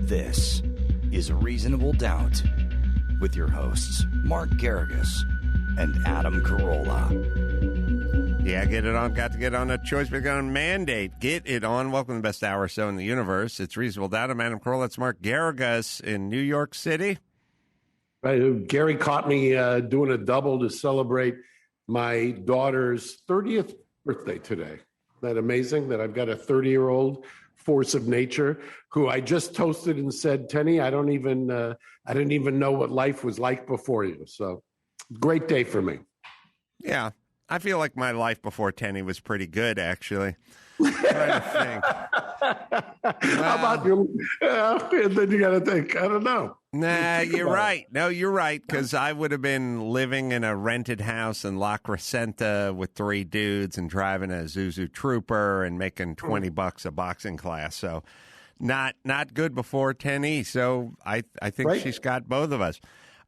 This is Reasonable Doubt with your hosts, Mark Garrigus and Adam Carolla. Yeah, get it on. Got to get on. A choice big on mandate. Get it on. Welcome to the best hour or so in the universe. It's Reasonable Doubt. I'm Adam Carolla. It's Mark Garrigus in New York City. Right, Gary caught me doing a double to celebrate my daughter's 30th birthday today. Isn't that amazing that I've got a 30-year-old force of nature who I just toasted and said, Tenny, I didn't even know what life was like before you. So great day for me. Yeah, I feel like my life before Tenny was pretty good, actually. I'm trying to think. How about your? And then you got to think. I don't know. Nah, you're right. No, you're right, because I would have been living in a rented house in La Crescenta with 3 dudes and driving a Zuzu Trooper and making $20 a boxing class. So not good before Tenny. So I think Right. she's got both of us.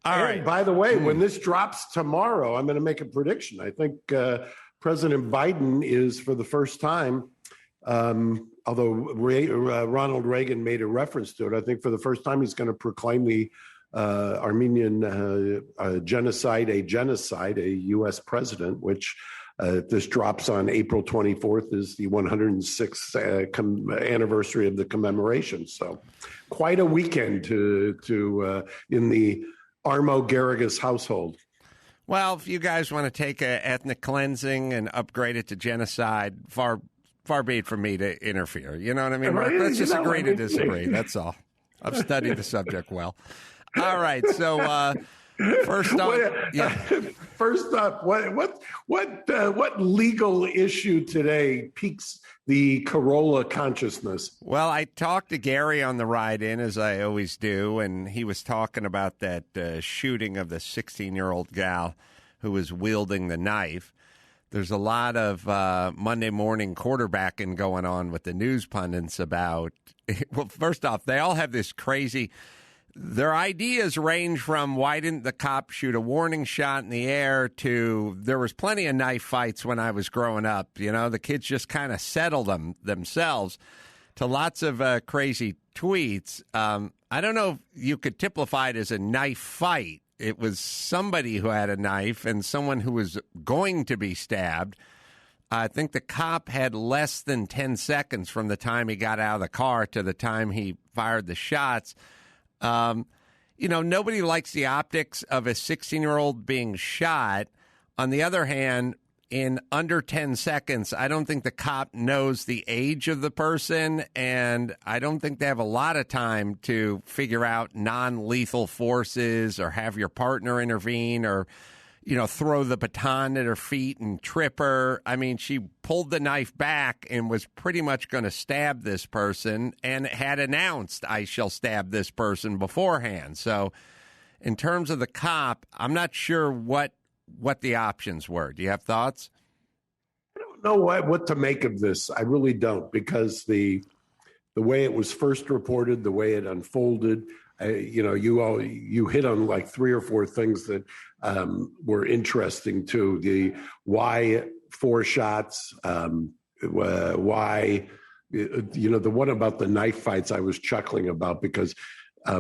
All right. By the way, when this drops tomorrow, I'm going to make a prediction. I think President Biden is, for the first time, although Ronald Reagan made a reference to it, I think for the first time he's going to proclaim the Armenian genocide a genocide, a U.S. president, which this drops on April 24th is the 106th anniversary of the commemoration. So quite a weekend to in the Armo Garrigus household. Well, if you guys want to take a ethnic cleansing and upgrade it to genocide, far be it from me to interfere. You know what I mean, Mark? Let's just agree to disagree. That's all. I've studied the subject well. All right. So first up, what legal issue today piques the Carolla consciousness? Well, I talked to Gary on the ride in, as I always do, and he was talking about that shooting of the 16-year-old gal who was wielding the knife. There's a lot of Monday morning quarterbacking going on with the news pundits about, well, first off, they all have this crazy, their ideas range from why didn't the cop shoot a warning shot in the air to there was plenty of knife fights when I was growing up. You know, the kids just kind of settled themselves to lots of crazy tweets. I don't know if you could typify it as a knife fight. It was somebody who had a knife and someone who was going to be stabbed. I think the cop had less than 10 seconds from the time he got out of the car to the time he fired the shots. You know, nobody likes the optics of a 16-year-old being shot. On the other hand, in under 10 seconds, I don't think the cop knows the age of the person, and I don't think they have a lot of time to figure out non-lethal forces or have your partner intervene or, you know, throw the baton at her feet and trip her. I mean, she pulled the knife back and was pretty much going to stab this person and had announced, I shall stab this person beforehand. So in terms of the cop, I'm not sure what the options were. Do you have thoughts? I don't know what to make of this. I really don't, because the way it was first reported, the way it unfolded, you hit on like 3 or 4 things that were interesting too. The why 4 shots, why, the one about the knife fights I was chuckling about because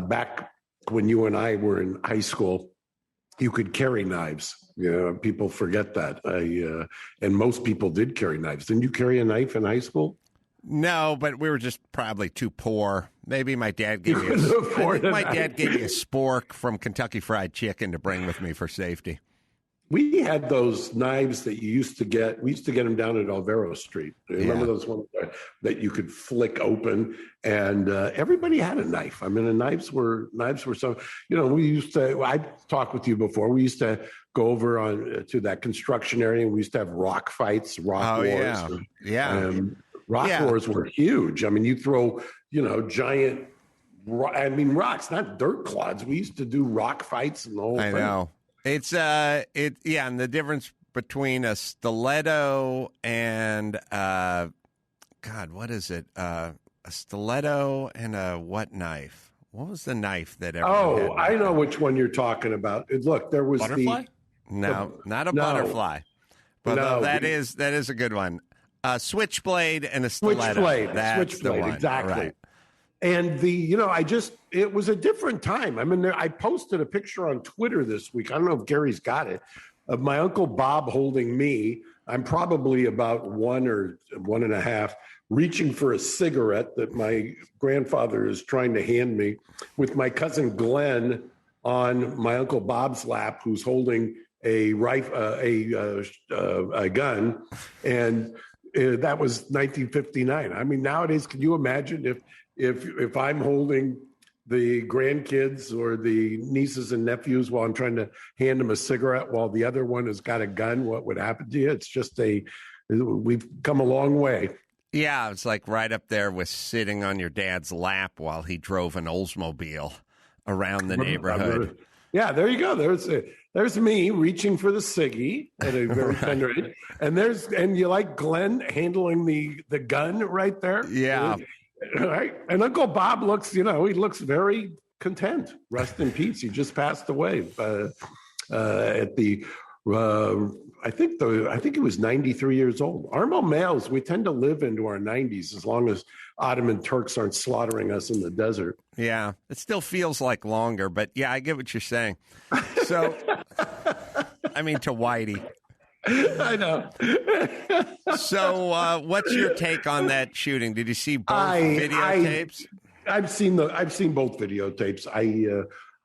back when you and I were in high school, you could carry knives. You know, people forget that. And most people did carry knives. Didn't you carry a knife in high school? No, but we were just probably too poor. Maybe my dad gave me a spork from Kentucky Fried Chicken to bring with me for safety. We had those knives that you used to get. We used to get them down at Alvaro Street. Remember those ones that you could flick open, and everybody had a knife. I mean, the knives were so. You know, we used to. I talked with you before. We used to go over to that construction area, and we used to have rock fights, rock wars. Rock wars were huge. I mean, you throw, giant. Rocks, not dirt clods. We used to do rock fights and the whole thing. I know. It's and the difference between a stiletto and what is it? A stiletto and a what knife? What was the knife that everyone had? I know which one you're talking about. Look, there was butterfly? Not a butterfly. But that is a good one. Switchblade and a stiletto. Switchblade, the one. exactly. Right. And it was a different time. I mean, I posted a picture on Twitter this week. I don't know if Gary's got it, of my Uncle Bob holding me. I'm probably about 1 or 1.5, reaching for a cigarette that my grandfather is trying to hand me, with my cousin Glenn on my Uncle Bob's lap, who's holding a gun. And that was 1959. I mean, nowadays, can you imagine if I'm holding the grandkids or the nieces and nephews while I'm trying to hand them a cigarette while the other one has got a gun, what would happen to you? It's just we've come a long way. Yeah, it's like right up there with sitting on your dad's lap while he drove an Oldsmobile around the neighborhood. Yeah, there you go. There's me reaching for the ciggy at a very tender age. And you like Glenn handling the gun right there? Yeah. Right. And Uncle Bob looks, he looks very content. Rest in peace. He just passed away at the I think he was 93 years old. Armo males, we tend to live into our 90s as long as Ottoman Turks aren't slaughtering us in the desert. Yeah, it still feels like longer, but yeah, I get what you're saying. So, I mean, to Whitey. I know. So, what's your take on that shooting? Did you see both videotapes? I've seen both videotapes.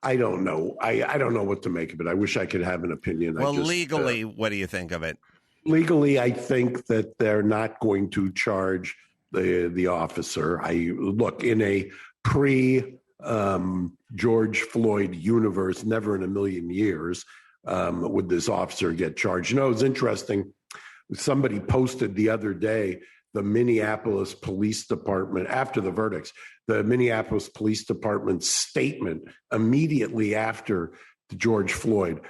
I don't know. I don't know what to make of it. I wish I could have an opinion. Well, legally, what do you think of it? Legally, I think that they're not going to charge the officer. Look, in a George Floyd universe, never in a million years would this officer get charged. It's interesting. Somebody posted the other day, the Minneapolis Police Department, after the verdicts, the Minneapolis Police Department statement immediately after George Floyd.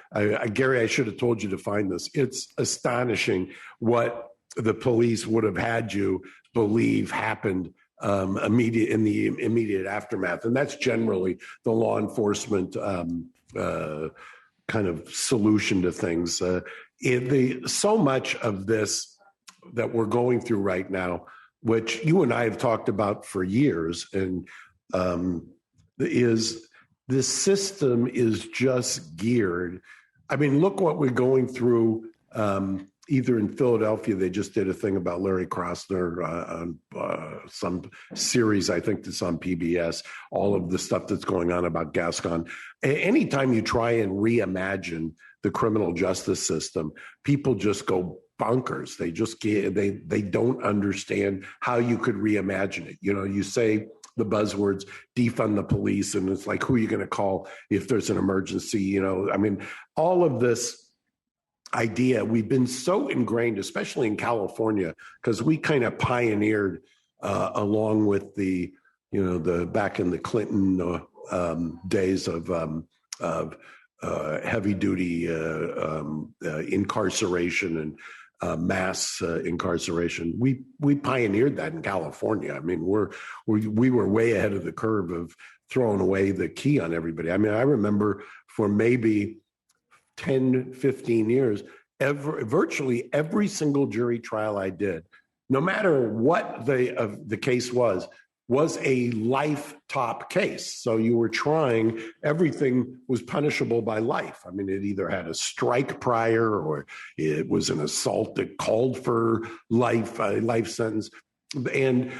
Gary, I should have told you to find this. It's astonishing what the police would have had you believe happened in the immediate aftermath. And that's generally the law enforcement kind of solution to things. So much of this that we're going through right now, which you and I have talked about for years, and is the system is just geared. I mean, look what we're going through. Either in Philadelphia, they just did a thing about Larry Krasner on some series, I think that's on PBS, all of the stuff that's going on about Gascon. Anytime you try and reimagine the criminal justice system, people just go bonkers. They don't understand how you could reimagine it. You say the buzzwords, defund the police, and it's like, who are you going to call if there's an emergency? I mean, all of this idea, we've been so ingrained, especially in California, because we kind of pioneered along with the back in the Clinton days of heavy duty incarceration and mass incarceration. We pioneered that in California. I mean, we were way ahead of the curve of throwing away the key on everybody. I mean, I remember for maybe 10, 15 years, virtually every single jury trial I did, no matter what the case was a life top case. So you were trying, everything was punishable by life. I mean, it either had a strike prior or it was an assault that called for a life sentence. And,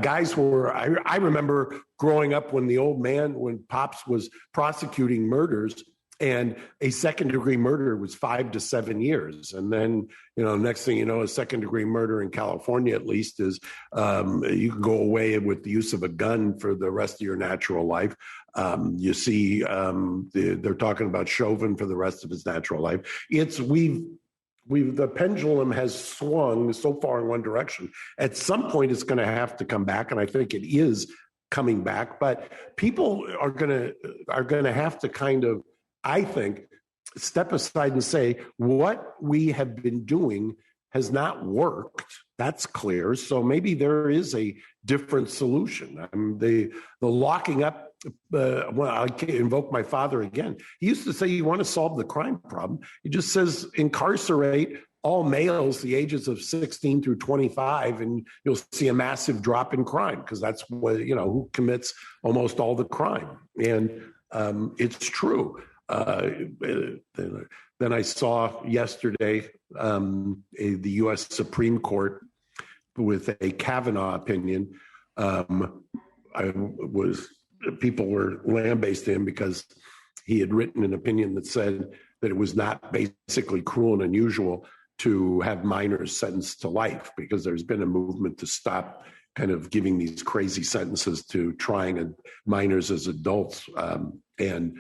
guys I remember growing up when Pops was prosecuting murders, and a second-degree murder was 5 to 7 years. And then, next thing you know, a second-degree murder in California, at least, is you can go away with the use of a gun for the rest of your natural life. You see, they're talking about Chauvin for the rest of his natural life. The pendulum has swung so far in one direction. At some point, it's going to have to come back, and I think it is coming back. But people are going to have to kind of, I think, step aside and say, what we have been doing has not worked. That's clear. So maybe there is a different solution. The locking up, I can't invoke my father again. He used to say, you want to solve the crime problem. He just says, incarcerate all males, the ages of 16 through 25, and you'll see a massive drop in crime because that's what, who commits almost all the crime. And it's true. Then I saw yesterday the U.S. Supreme Court with a Kavanaugh opinion. People were lambasting him because he had written an opinion that said that it was not basically cruel and unusual to have minors sentenced to life, because there's been a movement to stop kind of giving these crazy sentences to trying minors as adults. And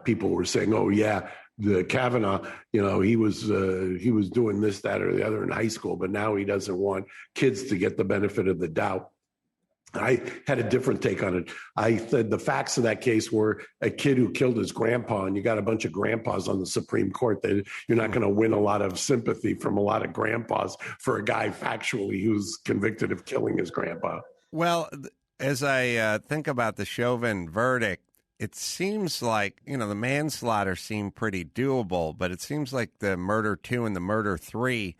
people were saying, oh, yeah, the Kavanaugh, he was doing this, that, or the other in high school, but now he doesn't want kids to get the benefit of the doubt. I had a different take on it. I said the facts of that case were a kid who killed his grandpa, and you got a bunch of grandpas on the Supreme Court. That you're not going to win a lot of sympathy from a lot of grandpas for a guy factually who's convicted of killing his grandpa. Well, as I think about the Chauvin verdict, it seems like, the manslaughter seemed pretty doable, but it seems like the murder 2 and the murder 3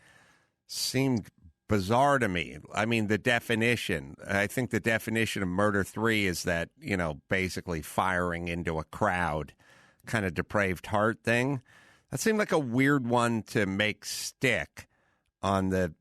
seemed bizarre to me. I mean, I think the definition of murder 3 is that, basically firing into a crowd, kind of depraved heart thing. That seemed like a weird one to make stick on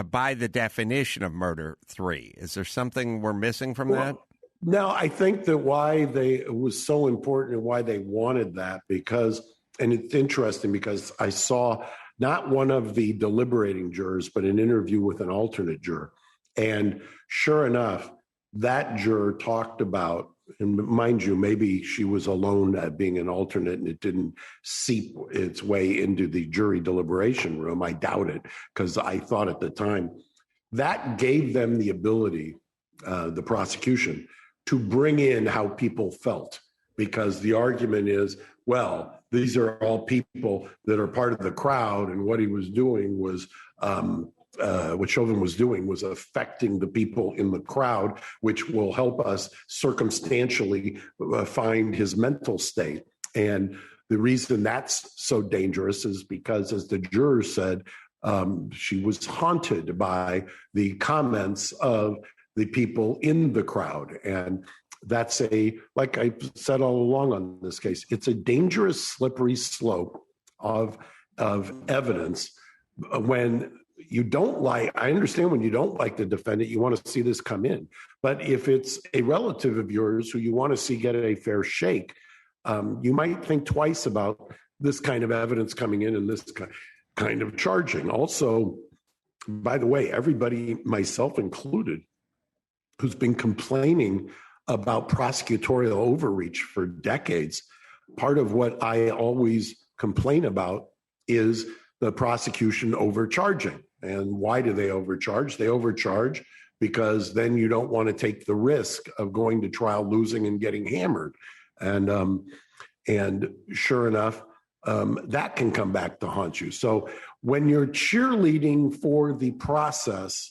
by the definition of murder 3. Is there something we're missing from that? No, I think that it was so important and why they wanted that and it's interesting because I saw not one of the deliberating jurors, but an interview with an alternate juror. And sure enough, that juror talked about, and mind you, maybe she was alone at being an alternate and it didn't seep its way into the jury deliberation room. I doubt it, because I thought at the time that gave them the ability, the prosecution, to bring in how people felt, because the argument is, well, these are all people that are part of the crowd, and what he was doing was, what Chauvin was doing was affecting the people in the crowd, which will help us circumstantially find his mental state. And the reason that's so dangerous is because, as the juror said, she was haunted by the comments of the people in the crowd. And that's like I said all along on this case, it's a dangerous, slippery slope of evidence. When you don't I understand when you don't like the defendant, you want to see this come in. But if it's a relative of yours who you want to see get a fair shake, you might think twice about this kind of evidence coming in and this kind of charging. Also, by the way, everybody, myself included, who's been complaining about prosecutorial overreach for decades, part of what I always complain about is the prosecution overcharging. And why do they overcharge? They overcharge because then you don't want to take the risk of going to trial, losing, and getting hammered. And sure enough, that can come back to haunt you. So when you're cheerleading for the process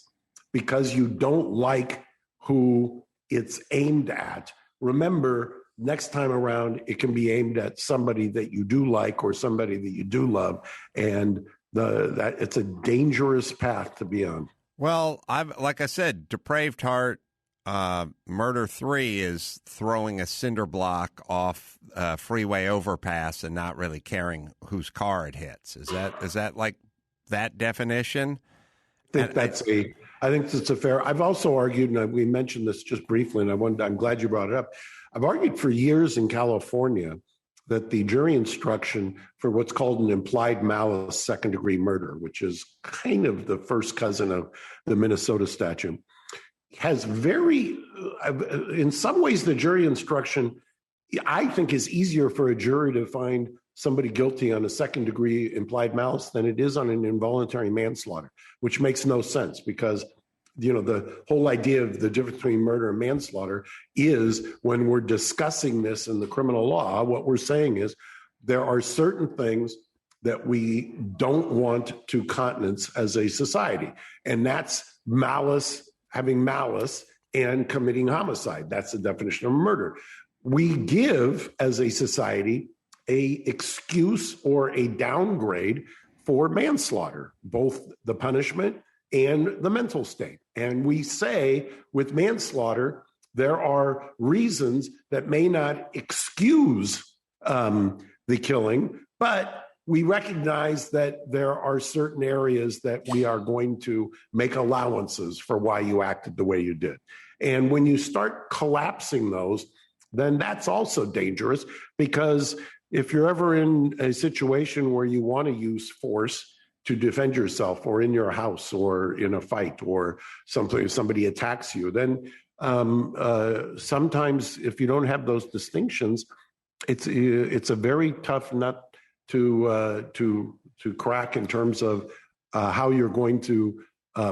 because you don't like who it's aimed at, remember, next time around, it can be aimed at somebody that you do like or somebody that you do love. And that it's a dangerous path to be on. Well, like I said, depraved heart, murder 3 is throwing a cinder block off a freeway overpass and not really caring whose car it hits. Is that like that definition? I think that's a fair. I've also argued, and we mentioned this just briefly, and I'm glad you brought it up. I've argued for years in California that the jury instruction for what's called an implied malice second-degree murder, which is kind of the first cousin of the Minnesota statute, has in some ways, the jury instruction, I think, is easier for a jury to find somebody guilty on a second-degree implied malice than it is on an involuntary manslaughter, which makes no sense because, the whole idea of the difference between murder and manslaughter is when we're discussing this in the criminal law, what we're saying is there are certain things that we don't want to countenance as a society, and that's malice, having malice, and committing homicide. That's the definition of murder. We give, as a society, a excuse or a downgrade for manslaughter, both the punishment and the mental state. And we say with manslaughter, there are reasons that may not excuse the killing, but we recognize that there are certain areas that we are going to make allowances for why you acted the way you did. And when you start collapsing those, then that's also dangerous, because if you're ever in a situation where you want to use force to defend yourself, or in your house, or in a fight, or something, if somebody attacks you, then sometimes if you don't have those distinctions, it's a very tough nut to crack in terms of how you're going to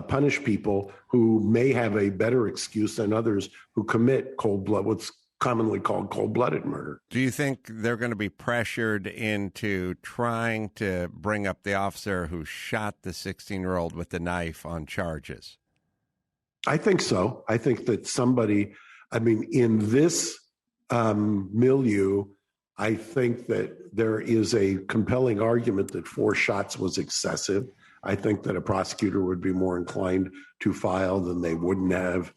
punish people who may have a better excuse than others who commit what's commonly called cold-blooded murder. Do you think they're going to be pressured into trying to bring up the officer who shot the 16-year-old with the knife on charges? I think so. I think that in this milieu, I think that there is a compelling argument that 4 shots was excessive. I think that a prosecutor would be more inclined to file than they wouldn't have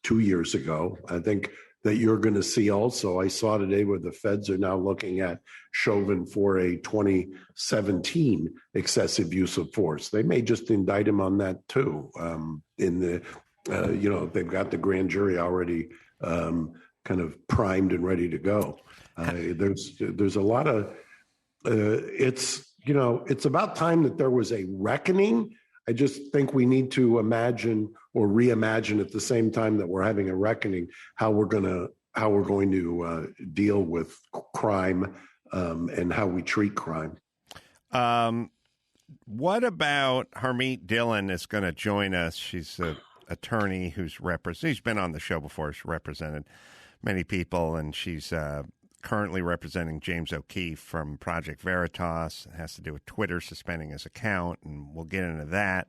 2 years ago. I think that you're going to see also, I saw today where the feds are now looking at Chauvin for a 2017 excessive use of force. They may just indict him on that too. They've got the grand jury already kind of primed and ready to go. There's a lot of, it's about time that there was a reckoning. I just think we need to imagine or reimagine at the same time that we're having a reckoning how we're going to deal with crime and how we treat crime. What about Harmeet Dhillon is going to join us? She's an attorney she's been on the show before. She's represented many people, and she's currently representing James O'Keefe from Project Veritas. It has to do with Twitter suspending his account, and we'll get into that.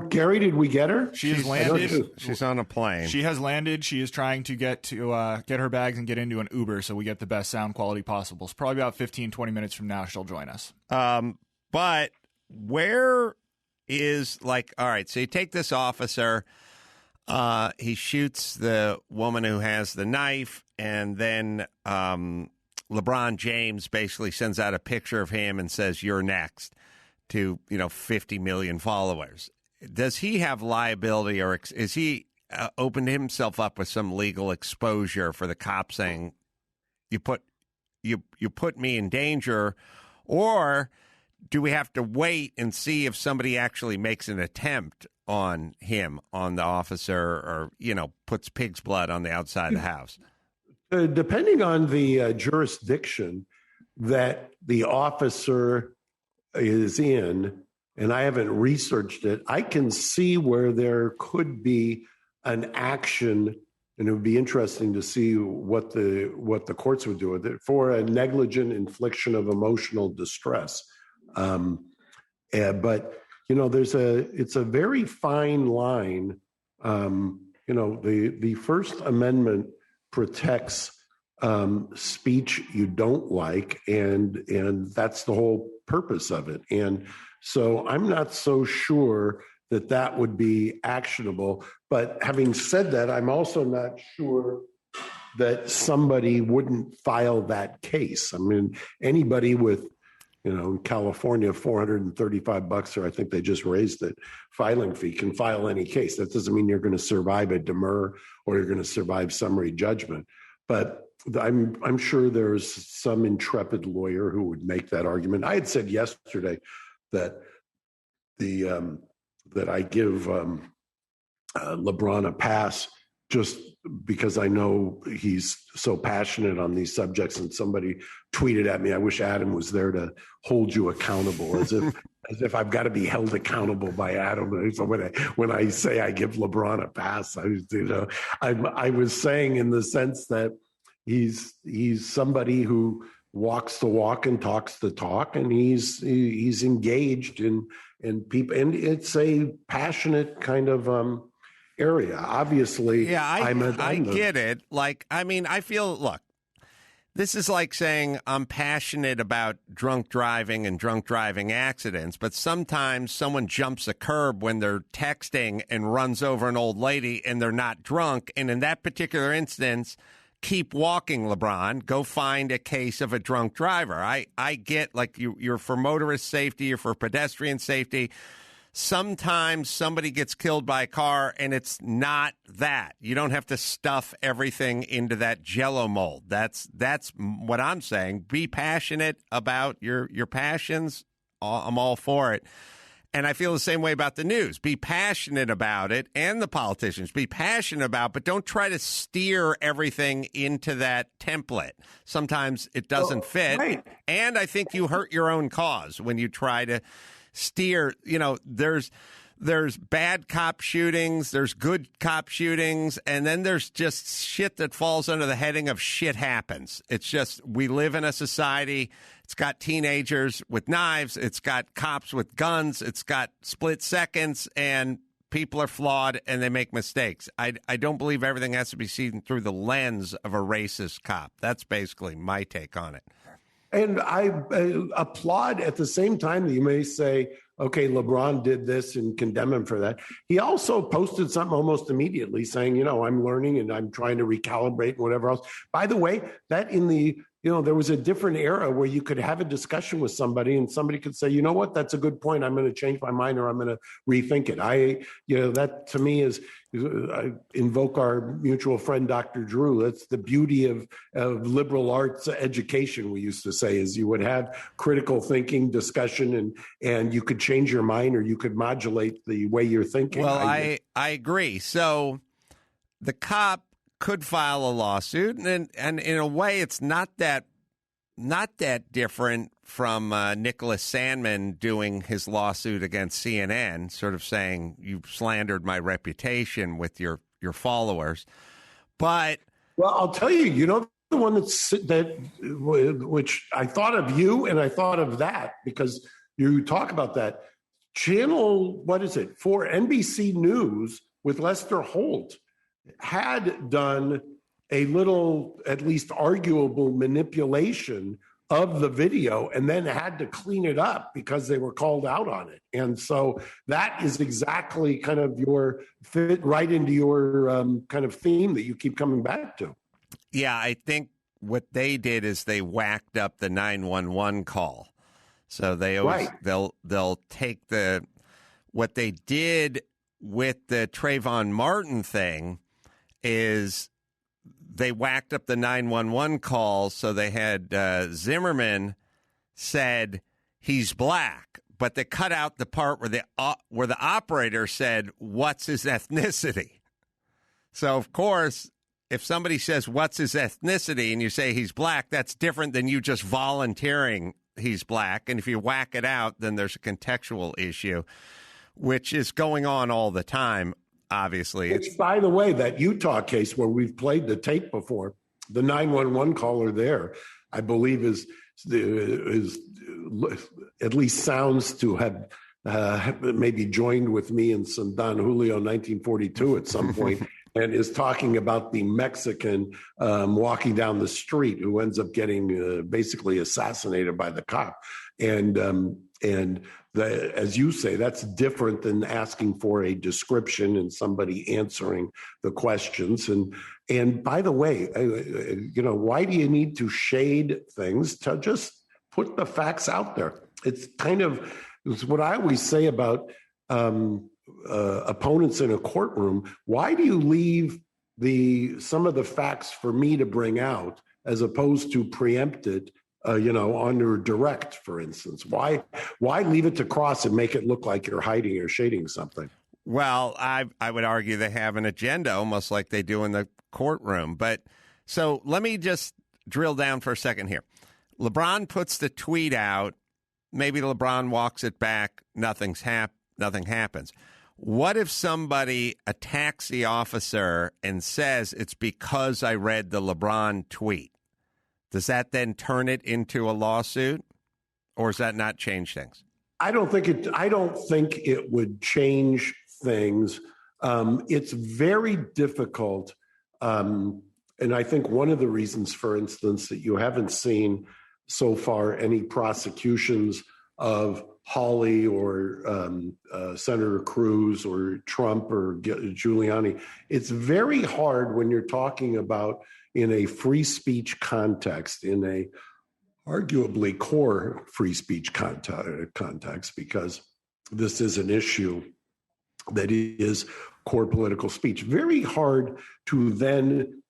Gary, did we get her? She has landed. She's on a plane. She has landed. She is trying to get her bags and get into an Uber so we get the best sound quality possible. It's probably about 15, 20 minutes from now she'll join us. But where is, all right, so you take this officer, he shoots the woman who has the knife, and then LeBron James basically sends out a picture of him and says, "You're next," to 50 million followers. Does he have liability, or is he opened himself up with some legal exposure for the cops saying, you put me in danger? Or do we have to wait and see if somebody actually makes an attempt on him, on the officer, or puts pig's blood on the outside of the house? Depending on the jurisdiction that the officer is in, and I haven't researched it, I can see where there could be an action, and it would be interesting to see what the courts would do with it, for a negligent infliction of emotional distress. But it's a very fine line. The First Amendment protects speech you don't like, and that's the whole purpose of it. And so I'm not so sure that would be actionable. But having said that, I'm also not sure that somebody wouldn't file that case. I mean, anybody with, in California, $435, or I think they just raised it, filing fee, can file any case. That doesn't mean you're going to survive a demur or you're going to survive summary judgment. But I'm sure there's some intrepid lawyer who would make that argument. I had said yesterday that that I give LeBron a pass just because I know he's so passionate on these subjects. And somebody tweeted at me, "I wish Adam was there to hold you accountable," as if I've got to be held accountable by Adam. So when I say I give LeBron a pass, I was saying in the sense that he's somebody who walks the walk and talks the talk, and he's engaged in people, and it's a passionate kind of area. Obviously, yeah, I get it. I feel, look, This is like saying I'm passionate about drunk driving and drunk driving accidents, but sometimes someone jumps a curb when they're texting and runs over an old lady and they're not drunk. And in that particular instance, keep walking, LeBron. Go find a case of a drunk driver. I get, like, you're for motorist safety, you're for pedestrian safety. Sometimes somebody gets killed by a car, and it's not that. You don't have to stuff everything into that Jell-O mold. That's what I'm saying. Be passionate about your passions. I'm all for it. And I feel the same way about the news. Be passionate about it, and the politicians. Be passionate about it, but don't try to steer everything into that template. Sometimes it doesn't fit. Right. And I think you hurt your own cause when you try to steer. There's bad cop shootings, there's good cop shootings, and then there's just shit that falls under the heading of shit happens. It's just, we live in a society. It's got teenagers with knives, it's got cops with guns, it's got split seconds, and people are flawed and they make mistakes. I don't believe everything has to be seen through the lens of a racist cop. That's basically my take on it. And I applaud at the same time that you may say, okay, LeBron did this and condemn him for that. He also posted something almost immediately saying, I'm learning and I'm trying to recalibrate and whatever else. By the way, that there was a different era where you could have a discussion with somebody and somebody could say, you know what, that's a good point. I'm going to change my mind or I'm going to rethink it. That to me is, I invoke our mutual friend, Dr. Drew. That's the beauty of liberal arts education, we used to say, is you would have critical thinking, discussion, and you could change your mind or you could modulate the way you're thinking. Well, I agree. So the cop could file a lawsuit, and in a way, it's not that different from Nicholas Sandmann doing his lawsuit against CNN, sort of saying you slandered my reputation with your followers. But I'll tell you, the one which I thought of you, and I thought of that because you talk about that channel. What is it for? NBC News with Lester Holt had done a little, at least arguable, manipulation of the video and then had to clean it up because they were called out on it. And so that is exactly kind of your fit right into your kind of theme that you keep coming back to. Yeah, I think what they did is they whacked up the 911 call. So they always, they'll take what they did with the Trayvon Martin thing is they whacked up the 911 call, so they had Zimmerman said he's black, but they cut out the part where the operator said, what's his ethnicity? So, of course, if somebody says, what's his ethnicity, and you say he's black, that's different than you just volunteering he's black. And if you whack it out, then there's a contextual issue, which is going on all the time. Obviously, which, by the way, that Utah case where we've played the tape before, the 911 caller there, I believe is at least sounds to have maybe joined with me in some Don Julio 1942 at some point, and is talking about the Mexican walking down the street who ends up getting basically assassinated by the cop, and as you say, that's different than asking for a description and somebody answering the questions. And by the way, why do you need to shade things? To just put the facts out there. It's what I always say about opponents in a courtroom. Why do you leave some of the facts for me to bring out as opposed to preempt it? Under direct, for instance, why leave it to cross and make it look like you're hiding or shading something? Well, I would argue they have an agenda, almost like they do in the courtroom. But so let me just drill down for a second here. LeBron puts the tweet out. Maybe LeBron walks it back. Nothing happens. What if somebody attacks the officer and says it's because I read the LeBron tweet? Does that then turn it into a lawsuit, or does that not change things? I don't think it would change things. It's very difficult And I think one of the reasons, for instance, that you haven't seen so far any prosecutions of Hawley or Senator Cruz or Trump or Giuliani, it's very hard when you're talking about in a free speech context, in a arguably core free speech context, because this is an issue that is core political speech. Very hard to then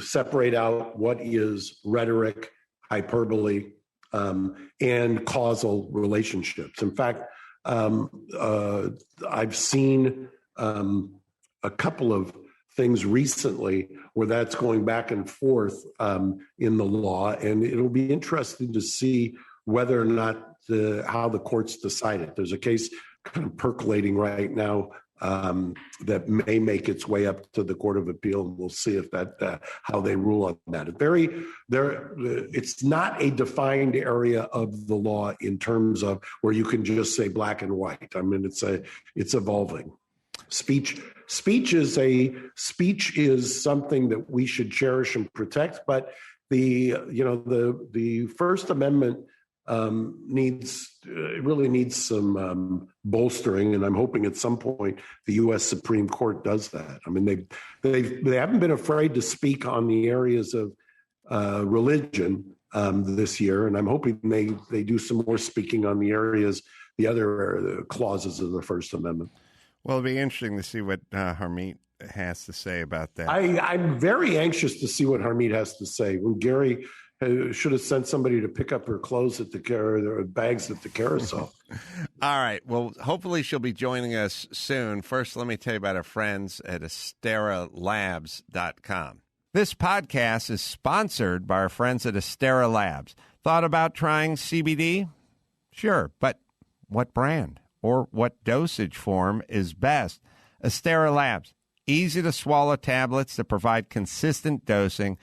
separate out what is rhetoric, hyperbole, and causal relationships. In fact, I've seen a couple of things recently where that's going back and forth in the law, and it'll be interesting to see whether or not how the courts decide it. There's a case kind of percolating right now that may make its way up to the Court of Appeal, and we'll see if that how they rule on that. It's not a defined area of the law in terms of where you can just say black and white. I mean, it's evolving. Speech is something that we should cherish and protect, but the First Amendment really needs some bolstering, and I'm hoping at some point the U.S. Supreme Court does that. I mean, they haven't been afraid to speak on the areas of religion this year, and I'm hoping they do some more speaking on the other clauses of the First Amendment. Well, it'll be interesting to see what Harmeet has to say about that. I'm very anxious to see what Harmeet has to say. When Gary should have sent somebody to pick up her clothes at their bags at the carousel. All right. Well, hopefully she'll be joining us soon. First, let me tell you about our friends at AsteraLabs.com. This podcast is sponsored by our friends at Astera Labs. Thought about trying CBD? Sure, but what brand or what dosage form is best? Astera Labs. Easy to swallow tablets that provide consistent dosing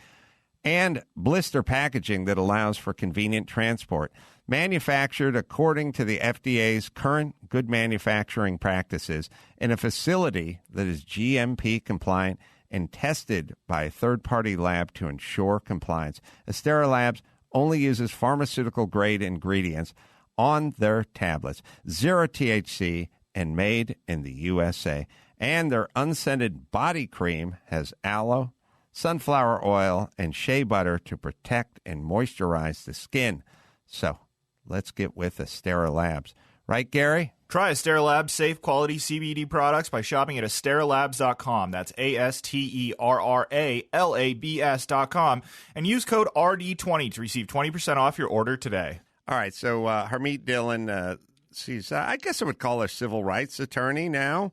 and blister packaging that allows for convenient transport. Manufactured according to the FDA's current good manufacturing practices in a facility that is GMP compliant and tested by a third-party lab to ensure compliance. Astera Labs only uses pharmaceutical-grade ingredients on their tablets, 0 THC, and made in the USA. And their unscented body cream has aloe, sunflower oil, and shea butter to protect and moisturize the skin. So let's get with Astera Labs. Right, Gary? Try Astera Labs safe quality CBD products by shopping at AsteraLabs.com. That's ASTERRALABS.com. And use code RD20 to receive 20% off your order today. All right, so Harmeet Dhillon, she's, I guess I would call her civil rights attorney now.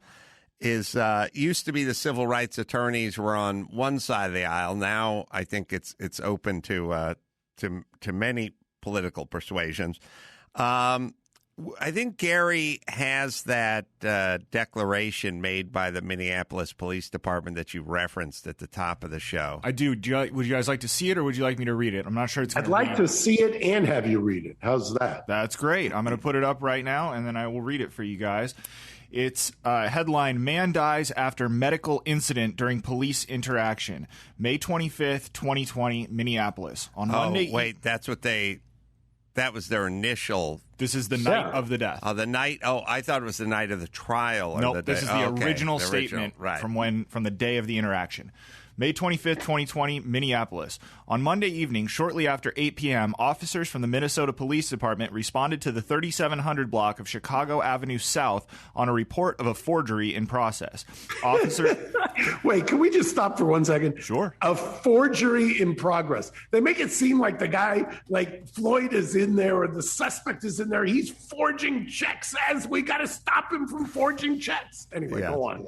Used to be the civil rights attorneys were on one side of the aisle. Now I think it's open to many political persuasions. I think Gary has that declaration made by the Minneapolis Police Department that you referenced at the top of the show. I do. Would you guys like to see it, or would you like me to read it? I'm not sure it's. I'd like to see it and have you read it. How's that? That's great. I'm going to put it up right now, and then I will read it for you guys. It's headline, Man Dies After Medical Incident During Police Interaction. May 25th, 2020, Minneapolis. On Monday. Wait, that was their initial. This is the night of the death. The night. Oh, I thought it was the night of the trial. Nope, this is the original statement from the day of the interaction. May 25th, 2020, Minneapolis. On Monday evening, shortly after 8 p.m., officers from the Minnesota Police Department responded to the 3700 block of Chicago Avenue South on a report of a forgery in process. Officers... Wait, can we just stop for 1 second? Sure. A forgery in progress. They make it seem like the guy, like Floyd is in there or the suspect is in there. He's forging checks as we got to stop him from forging checks. Anyway, Go on.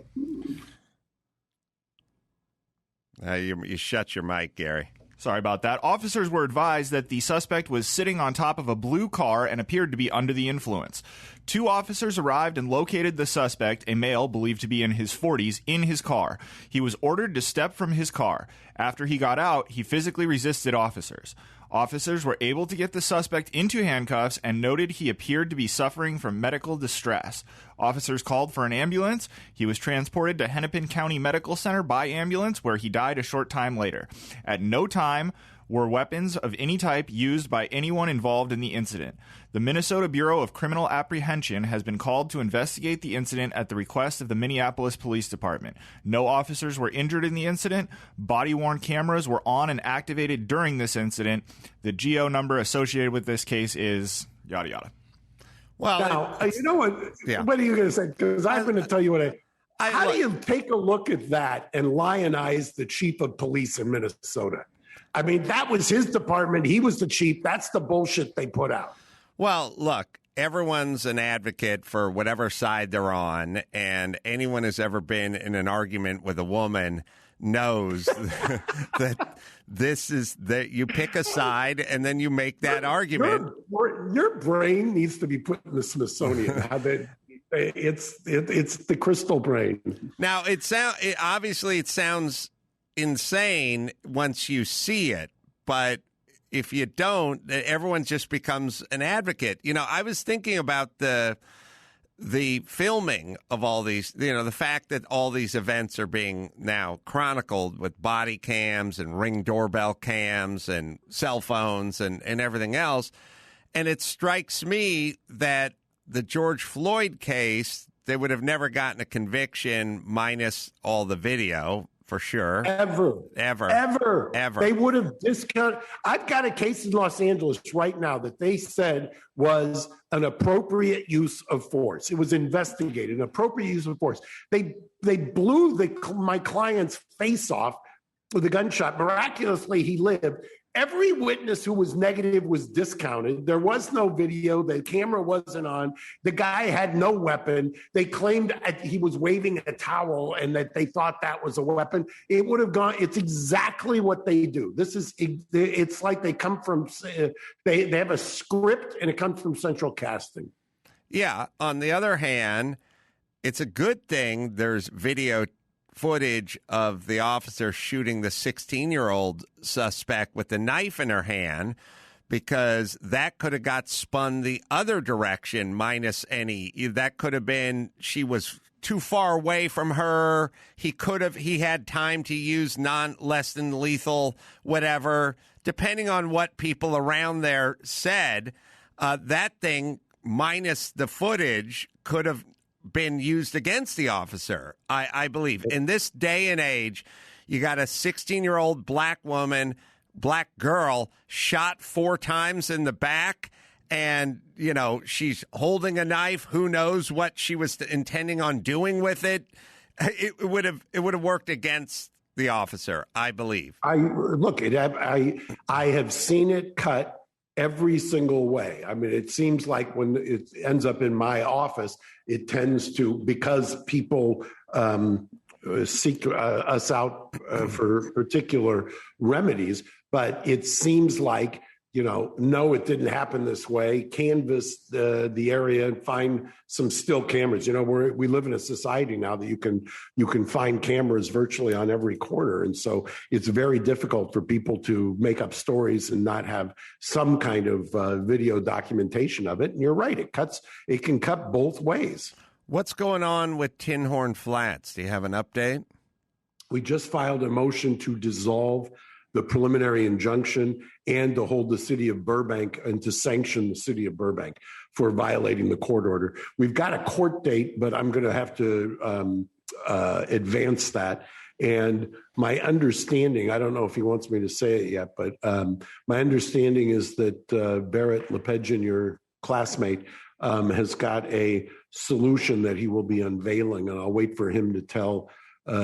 You shut your mic, Gary. Sorry about that. Officers were advised that the suspect was sitting on top of a blue car and appeared to be under the influence. 2 officers arrived and located the suspect, a male believed to be in his 40s, in his car. He was ordered to step from his car. After he got out, he physically resisted officers. Officers were able to get the suspect into handcuffs and noted he appeared to be suffering from medical distress. Officers called for an ambulance. He was transported to Hennepin County Medical Center by ambulance, where he died a short time later. At no time were weapons of any type used by anyone involved in the incident. The Minnesota Bureau of Criminal Apprehension has been called to investigate the incident at the request of the Minneapolis Police Department. No officers were injured in the incident. Body-worn cameras were on and activated during this incident. The GO number associated with this case is yada yada. Well, now, you know what? Yeah. What are you going to say? Because I'm going to tell you what how do you take a look at that and lionize the chief of police in Minnesota? I mean, that was his department. He was the chief. That's the bullshit they put out. Well, look, everyone's an advocate for whatever side they're on, and anyone who's ever been in an argument with a woman knows that this is that you pick a side and then you make that argument. Your brain needs to be put in the Smithsonian. It's the crystal brain. Now, obviously it sounds insane once you see it, but if you don't, everyone just becomes an advocate. You know, I was thinking about the filming of all these, the fact that all these events are being now chronicled with body cams and Ring doorbell cams and cell phones and everything else. And it strikes me that the George Floyd case, they would have never gotten a conviction minus all the video. For sure. Ever. They would have discounted. I've got a case in Los Angeles right now that they said was an appropriate use of force. It was investigated, an appropriate use of force. They blew my client's face off with a gunshot. Miraculously, he lived. Every witness who was negative was discounted. There was no video. The camera wasn't on. The guy had no weapon. They claimed he was waving a towel and that they thought that was a weapon. It would have gone. It's exactly what they do. It's like they come from, they have a script and it comes from central casting. Yeah. On the other hand, it's a good thing there's video footage of the officer shooting the 16-year-old suspect with the knife in her hand, because that could have got spun the other direction minus any. That could have been she was too far away from her. He had time to use less than lethal, whatever, depending on what people around there said. That thing minus the footage could have been used against the officer, I believe. In this day and age, you got a 16-year-old black girl shot 4 times in the back, and, she's holding a knife. Who knows what she was intending on doing with it? It would have worked against the officer, I believe. I have seen it cut every single way. I mean, it seems like when it ends up in my office, it tends to, because people seek us out for particular remedies, but it seems like, no, it didn't happen this way. Canvass the area and find some still cameras. We live in a society now that you can find cameras virtually on every corner. And so it's very difficult for people to make up stories and not have some kind of video documentation of it. And you're right. It can cut both ways. What's going on with Tin Horn Flats? Do you have an update? We just filed a motion to dissolve the preliminary injunction and to hold the city of Burbank and to sanction the city of Burbank for violating the court order. We've got a court date, but I'm going to have to advance that. And my understanding, I don't know if he wants me to say it yet, but my understanding is that Barrett Lepedjian, your classmate, has got a solution that he will be unveiling, and I'll wait for him to tell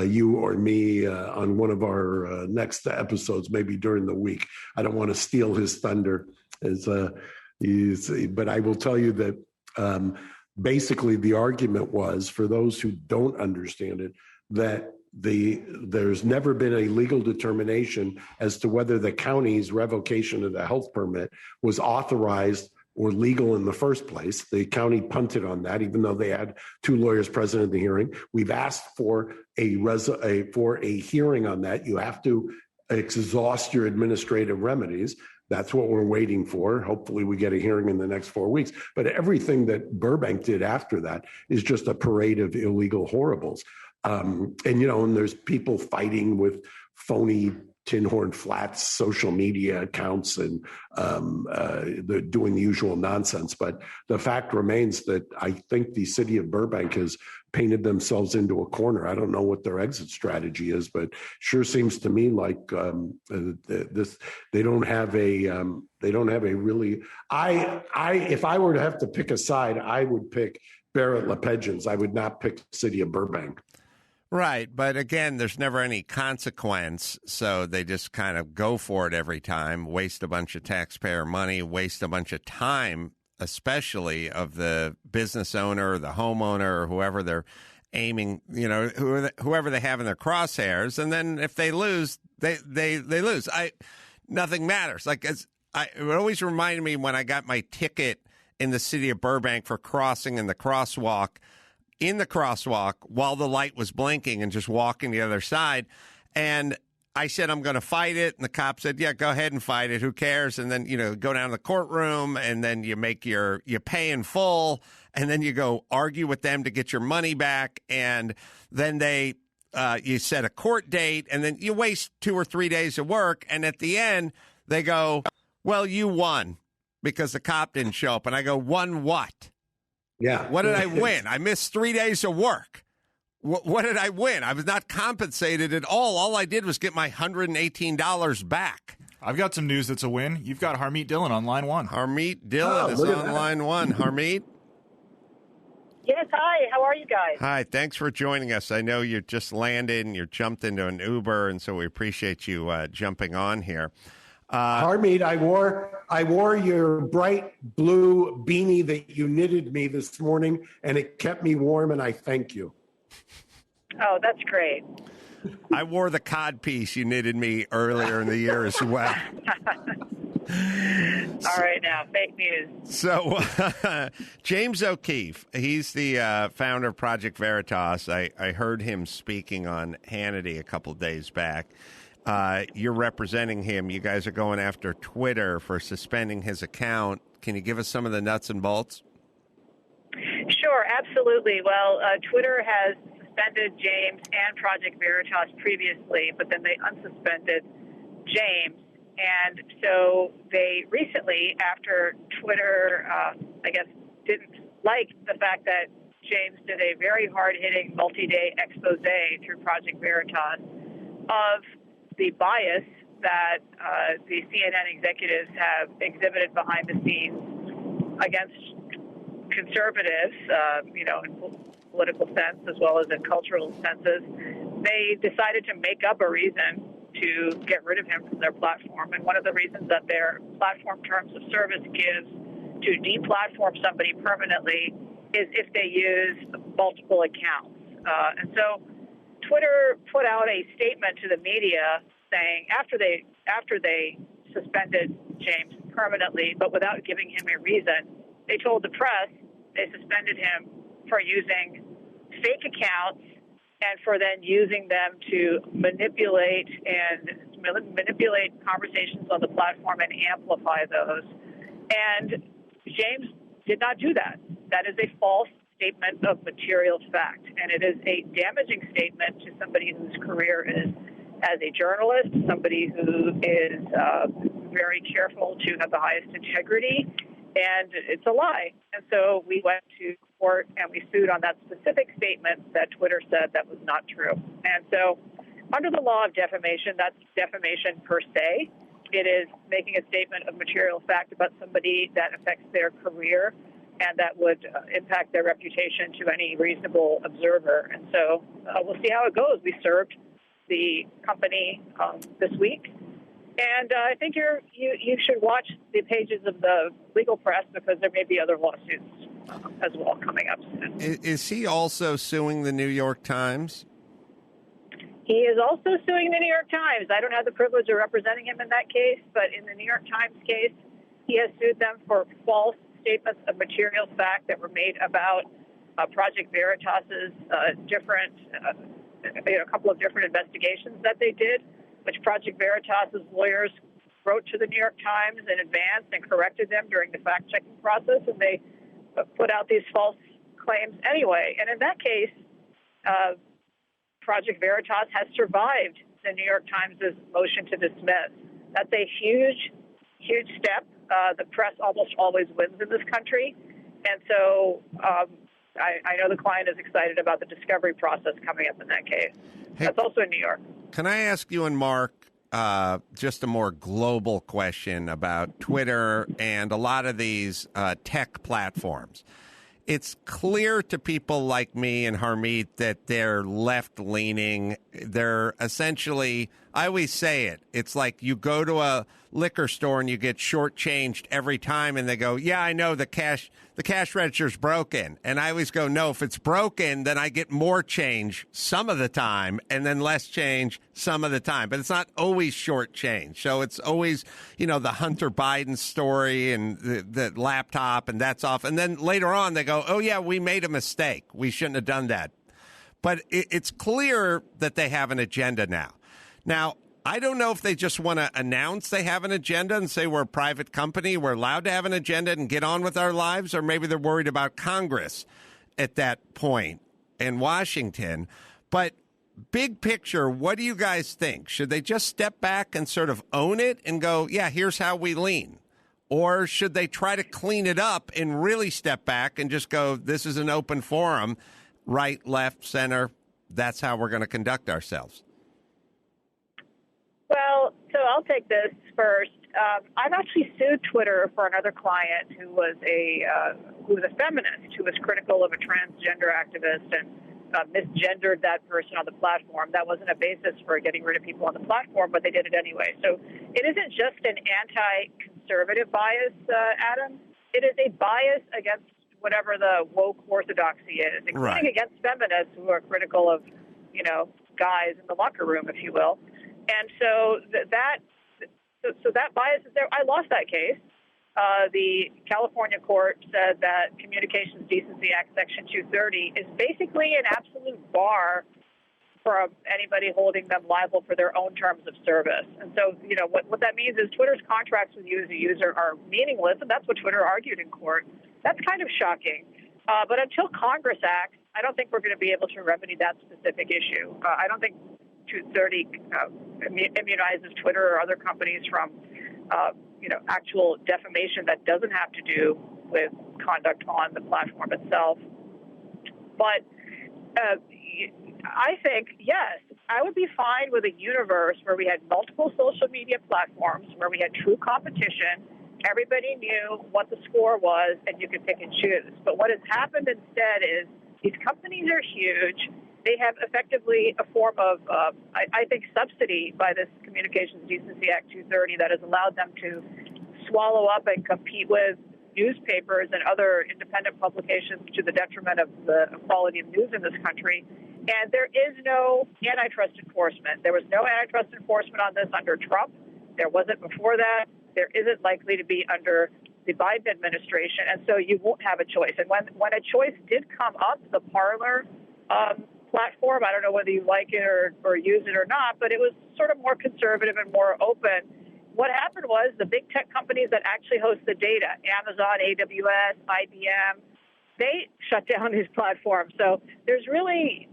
you or me on one of our next episodes, maybe during the week. I don't want to steal his thunder, but I will tell you that basically the argument was, for those who don't understand it, that there's never been a legal determination as to whether the county's revocation of the health permit was authorized or legal in the first place. The county punted on that, even though they had 2 lawyers present at the hearing. We've asked for a hearing on that. You have to exhaust your administrative remedies. That's what we're waiting for. Hopefully we get a hearing in the next 4 weeks. But everything that Burbank did after that is just a parade of illegal horribles. And there's people fighting with phony Tin Horn Flats social media accounts and they're doing the usual nonsense. But the fact remains that I think the city of Burbank has painted themselves into a corner. I don't know what their exit strategy is, but sure seems to me like they don't have a really. If I were to have to pick a side, I would pick Barrett LePagans. I would not pick the city of Burbank. Right. But again, there's never any consequence. So they just kind of go for it every time, waste a bunch of taxpayer money, waste a bunch of time, especially of the business owner, the homeowner, or whoever they're aiming, whoever they have in their crosshairs. And then if they lose, they lose. Nothing matters. It always reminded me when I got my ticket in the city of Burbank for crossing in the crosswalk while the light was blinking and just walking the other side. And I said, I'm going to fight it. And the cop said, yeah, go ahead and fight it. Who cares? And then, go down to the courtroom and then you pay in full. And then you go argue with them to get your money back. And then you set a court date and then you waste 2 or 3 days of work. And at the end, they go, well, you won because the cop didn't show up. And I go, won what? Yeah. What did I win? I missed 3 days of work. What did I win? I was not compensated at all. All I did was get my $118 back. I've got some news that's a win. You've got Harmeet Dhillon on line one. Harmeet Dhillon is on line one. Harmeet? Yes, hi. How are you guys? Hi. Thanks for joining us. I know you just landed and you jumped into an Uber, and so we appreciate you jumping on here. Harmeet, I wore your bright blue beanie that you knitted me this morning, and it kept me warm, and I thank you. Oh, that's great. I wore the codpiece you knitted me earlier in the year as well. All right, now, fake news. So, James O'Keefe, he's the founder of Project Veritas. I heard him speaking on Hannity a couple of days back. You're representing him. You guys are going after Twitter for suspending his account. Can you give us some of the nuts and bolts? Sure, absolutely. Well, Twitter has suspended James and Project Veritas previously, but then they unsuspended James. And so they recently, after Twitter, didn't like the fact that James did a very hard-hitting multi-day expose through Project Veritas of the bias that the CNN executives have exhibited behind the scenes against conservatives, in political sense as well as in cultural senses. They decided to make up a reason to get rid of him from their platform. And one of the reasons that their platform terms of service gives to deplatform somebody permanently is if they use multiple accounts. And so Twitter put out a statement to the media saying after they suspended James permanently, but without giving him a reason, they told the press they suspended him for using fake accounts and for then using them to manipulate conversations on the platform and amplify those. And James did not do that. That is a false statement of material fact, and it is a damaging statement to somebody whose career is as a journalist, somebody who is very careful to have the highest integrity, and it's a lie. And so we went to court and we sued on that specific statement that Twitter said that was not true. And so under the law of defamation, that's defamation per se. It is making a statement of material fact about somebody that affects their career and that would impact their reputation to any reasonable observer. And so we'll see how it goes. We served the company this week. And I think you should watch the pages of the legal press because there may be other lawsuits as well coming up soon. Is he also suing the New York Times? He is also suing the New York Times. I don't have the privilege of representing him in that case, but in the New York Times case, he has sued them for false statements of material fact that were made about Project Veritas's a couple of different investigations that they did, which Project Veritas's lawyers wrote to the New York Times in advance and corrected them during the fact-checking process, and they put out these false claims anyway. And in that case, Project Veritas has survived the New York Times' motion to dismiss. That's a huge, huge step. The press almost always wins in this country. And so I know the client is excited about the discovery process coming up in that case. Hey, that's also in New York. Can I ask you and Mark just a more global question about Twitter and a lot of these tech platforms? It's clear to people like me and Harmeet that they're left-leaning. They're essentially, I always say it, it's like you go to a liquor store and you get shortchanged every time, and they go, yeah, I know the cash register's broken. And I always go, no, if it's broken, then I get more change some of the time and then less change some of the time. But it's not always short change. So it's always, the Hunter Biden story and the laptop, and that's off. And then later on they go, oh, yeah, we made a mistake. We shouldn't have done that. But it's clear that they have an agenda now. Now, I don't know if they just want to announce they have an agenda and say we're a private company, we're allowed to have an agenda and get on with our lives, or maybe they're worried about Congress at that point in Washington. But big picture, what do you guys think? Should they just step back and sort of own it and go, yeah, here's how we lean? Or should they try to clean it up and really step back and just go, this is an open forum, right, left, center, that's how we're going to conduct ourselves? Well, so I'll take this first. I've actually sued Twitter for another client who was a feminist, who was critical of a transgender activist and misgendered that person on the platform. That wasn't a basis for getting rid of people on the platform, but they did it anyway. So it isn't just an anti-conservative bias, Adam. It is a bias against whatever the woke orthodoxy is, including against feminists who are critical of, guys in the locker room, if you will. And so that bias is there. I lost that case. The California court said that Communications Decency Act Section 230 is basically an absolute bar for anybody holding them liable for their own terms of service. And so, what that means is Twitter's contracts with you as a user are meaningless, and that's what Twitter argued in court. That's kind of shocking. But until Congress acts, I don't think we're going to be able to remedy that specific issue. I don't think 230 immunizes Twitter or other companies from, actual defamation that doesn't have to do with conduct on the platform itself. But I think, yes, I would be fine with a universe where we had multiple social media platforms, where we had true competition. Everybody knew what the score was, and you could pick and choose. But what has happened instead is these companies are huge. They have effectively a form of, I think, subsidy by this Communications Decency Act 230 that has allowed them to swallow up and compete with newspapers and other independent publications to the detriment of the quality of news in this country. And there is no antitrust enforcement. There was no antitrust enforcement on this under Trump. There wasn't before that. There isn't likely to be under the Biden administration. And so you won't have a choice. And when a choice did come up, the Parler platform, I don't know whether you like it or use it or not, but it was sort of more conservative and more open. What happened was the big tech companies that actually host the data, Amazon, AWS, IBM, they shut down these platforms. So there's really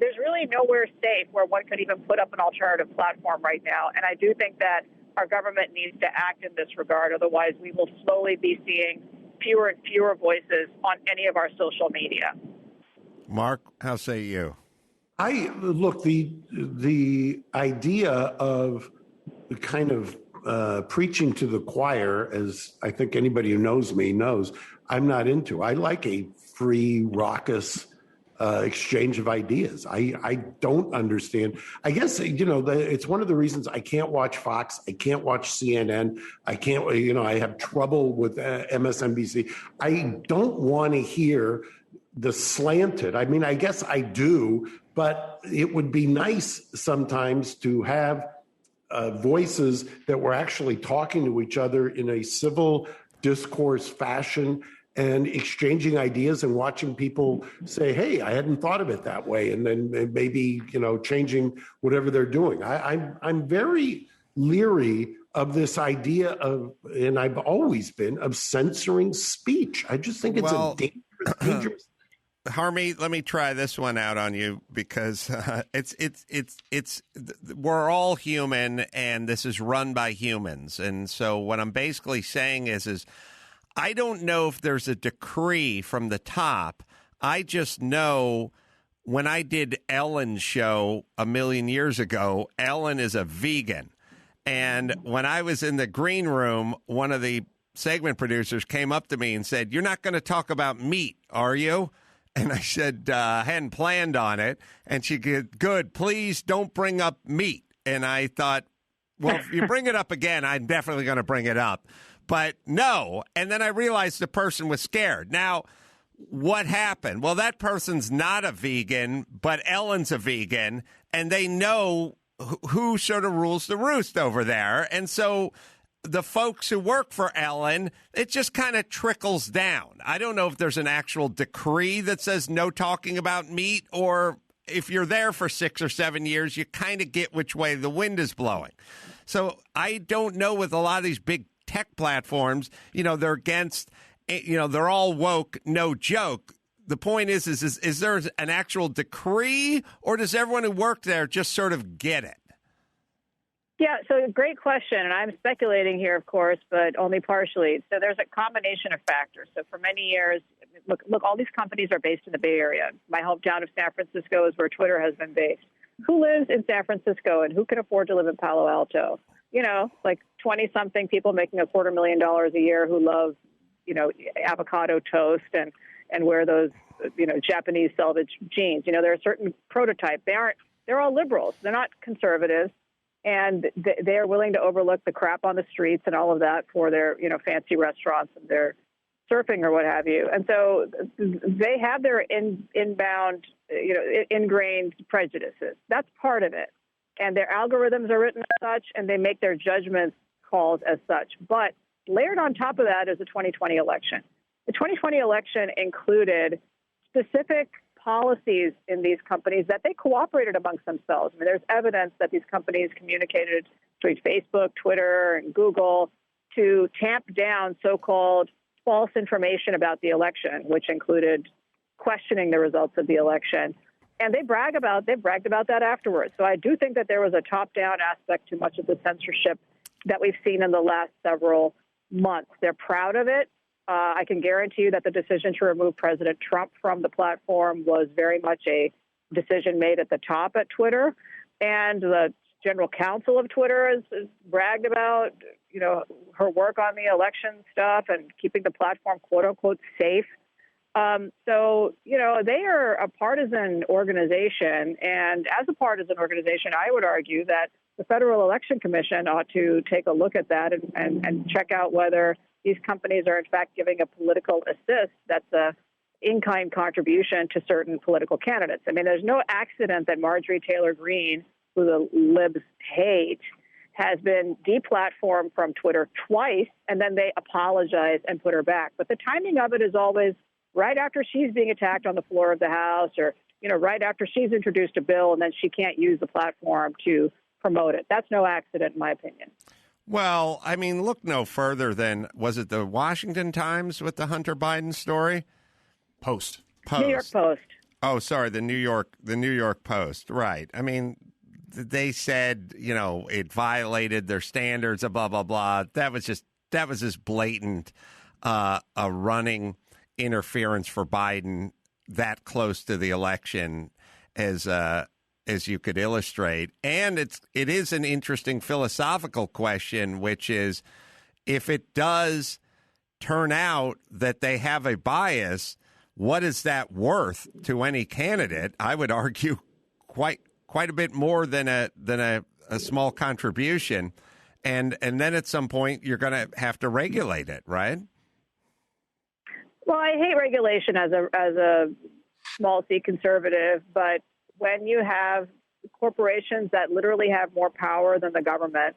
nowhere safe where one could even put up an alternative platform right now. And I do think that our government needs to act in this regard. Otherwise, we will slowly be seeing fewer and fewer voices on any of our social media. Mark, how say you? The idea of kind of preaching to the choir, as I think anybody who knows me knows, I'm not into. I like a free, raucous exchange of ideas. I don't understand. I guess, it's one of the reasons I can't watch Fox. I can't watch CNN. I can't, I have trouble with MSNBC. I don't want to hear the slanted. I mean, I guess I do, but it would be nice sometimes to have voices that were actually talking to each other in a civil discourse fashion and exchanging ideas and watching people say, hey, I hadn't thought of it that way. And then maybe, changing whatever they're doing. I'm very leery of this idea of, and I've always been, of censoring speech. I just think it's a dangerous. Harmeet, let me try this one out on you because we're all human and this is run by humans. And so what I'm basically saying is I don't know if there's a decree from the top. I just know when I did Ellen's show a million years ago, Ellen is a vegan. And when I was in the green room, one of the segment producers came up to me and said, "You're not going to talk about meat, are you?" And I said, I hadn't planned on it. And she said, "Good, please don't bring up meat." And I thought, well, if you bring it up again, I'm definitely going to bring it up. But no. And then I realized the person was scared. Now, what happened? Well, that person's not a vegan, but Ellen's a vegan. And they know who sort of rules the roost over there. And so the folks who work for Ellen, it just kind of trickles down. I don't know if there's an actual decree that says no talking about meat, or if you're there for 6 or 7 years, you kind of get which way the wind is blowing. So I don't know with a lot of these big tech platforms, they're against, they're all woke, no joke. The point is there an actual decree, or does everyone who worked there just sort of get it? Yeah, so great question, and I'm speculating here, of course, but only partially. So there's a combination of factors. So for many years, look, all these companies are based in the Bay Area. My hometown of San Francisco is where Twitter has been based. Who lives in San Francisco and who can afford to live in Palo Alto? Like 20-something people making $250,000 a year who love, avocado toast and wear those, Japanese selvage jeans. There are certain prototypes. They're all liberals. They're not conservatives. And they are willing to overlook the crap on the streets and all of that for their, fancy restaurants and their surfing or what have you. And so they have their inbound, ingrained prejudices. That's part of it. And their algorithms are written as such, and they make their judgment calls as such. But layered on top of that is the 2020 election. The 2020 election included specific policies in these companies that they cooperated amongst themselves. I mean, there's evidence that these companies communicated through Facebook, Twitter, and Google to tamp down so-called false information about the election, which included questioning the results of the election. And they bragged about that afterwards. So I do think that there was a top-down aspect to much of the censorship that we've seen in the last several months. They're proud of it. I can guarantee you that the decision to remove President Trump from the platform was very much a decision made at the top at Twitter. And the general counsel of Twitter has bragged about, her work on the election stuff and keeping the platform, quote unquote, safe. So, they are a partisan organization. And as a partisan organization, I would argue that the Federal Election Commission ought to take a look at that and check out whether these companies are, in fact, giving a political assist that's a in-kind contribution to certain political candidates. I mean, there's no accident that Marjorie Taylor Greene, who the libs hate, has been deplatformed from Twitter twice, and then they apologize and put her back. But the timing of it is always right after she's being attacked on the floor of the House, or, right after she's introduced a bill, and then she can't use the platform to promote it. That's no accident, in my opinion. Well, I mean, look no further than, was it the Washington Times with the Hunter Biden story? Post. New York Post. Oh, sorry, the New York Post. Right. I mean, they said, it violated their standards, blah, blah, blah. That was just blatant a running interference for Biden that close to the election as you could illustrate. And it is an interesting philosophical question, which is, if it does turn out that they have a bias, what is that worth to any candidate? I would argue quite a bit more than a small contribution. And then at some point you're going to have to regulate it, right? Well, I hate regulation as a small c conservative, but when you have corporations that literally have more power than the government,